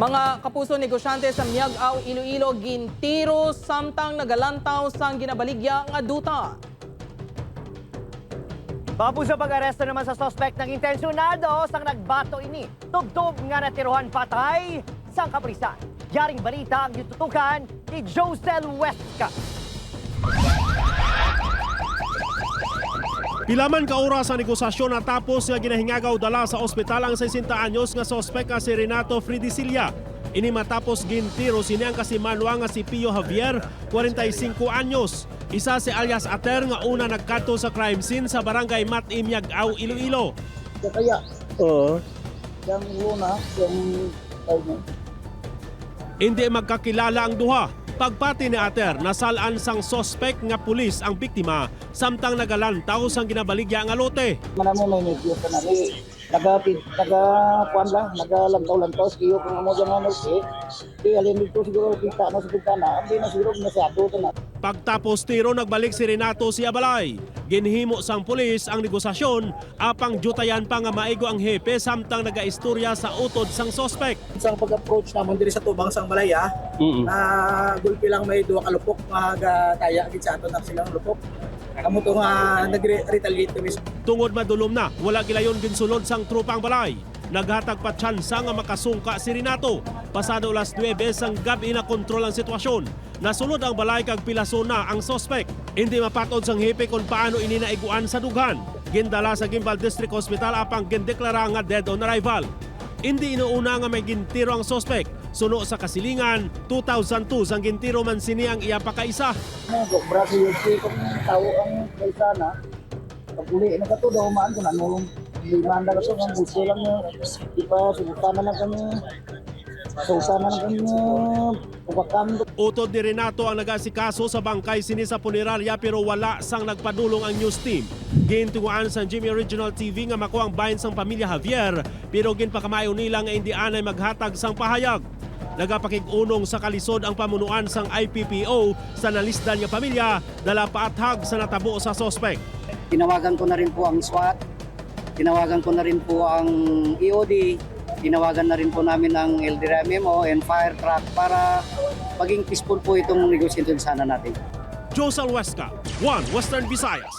Mga kapuso negosyante sa Miag-ao, Iloilo, gintiro, samtang nagalantaw sang ginabaligya nga duta. Kapuso pag-aresto naman sa suspek ng tensyunado sang nagbato ini. Tubtob nga natiruhan patay sang kapulisan. Yaring balita ang yututukan ni Josel Westka. Pilaman ka oras ang negosasyon natapos nga ginahingagaw dala sa ospital ang 60 anyos nga sospek nga si Renato Fridicilia. Ini matapos gintiro sini ang kasimanwa nga si Pio Javier, 45 anyos. Isa si alias Ater nga una nagkato sa crime scene sa barangay Mati, Miag-ao, Iloilo. Kaya, yung una, yung time. Hindi magkakilala ang duha. Pagpati ni Ater, nasalaan sang sospek nga pulis ang biktima samtang nagalantaw sang ginabaligya nga lote. Manamo may medyo ka na rin. Nagalantaw-lantaw. Siyo kung mo dyan ano kaya alin dito siguro kita na sa pagkana. Hindi na siguro masyado na. Pagtapos tiro, nagbalik si Renato siya balay. Ginhimo sang pulis ang negosasyon, apang jutayan pa nga maigo ang hepe samtang nagaistorya sa utod sang sospek. Sa pag-approach naman diri sa tubang sang balaya, gulpi lang may duwa ka lupok, kaya gid sa ato na silang lupok. Kamo to nga nag-retaliate kami. Tungod madulom na, wala gilayon ginsulod sang trupang balay. Naghatag pa tsansa nga makasungka si Renato. Pasado alas 9 sang gabi na kontrol ang sitwasyon. Nasulod ang balay kag pilason na ang sospek. Hindi mapatod sang hepe kung paano ini naiguan sa dughan. Gindala sa Gimbal District Hospital apang gindeklara nga dead on arrival. Hindi inuuna nga may gintiro ang sospek. Suno sa kasilingan, 2002 sang gintiro man sini ang iya pa kaisa. Brazil kung tao ang kaisana. Pag uli na kato daw maan kung ano. Limanda ka so, ang gusto lang nyo. Di pa, subukan na lang kami. Subukan na lang kami. Upakam. Utod ni Renato ang nag-asikaso sa bangkay sini sa punerarya pero wala sang nagpadulong ang news team. Gintuwaan sa Jimmy Original TV nga makuha ang bahin sang pamilya Javier pero ginpakamayo nila nga hindi anay maghatag sang pahayag. Nagapakig-unong sa kalisod ang pamunuan sang IPPO sa nalisdan nga pamilya dala paathag sa natabo sa sospek. Tinawagan ko na rin po ang SWAT, tinawagan ko na rin po ang EOD, tinawagan na rin po namin ang LDRMMO and fire truck para maging peaceful po itong negosyasyon sana natin. Josel Westka, 1 Western Visayas.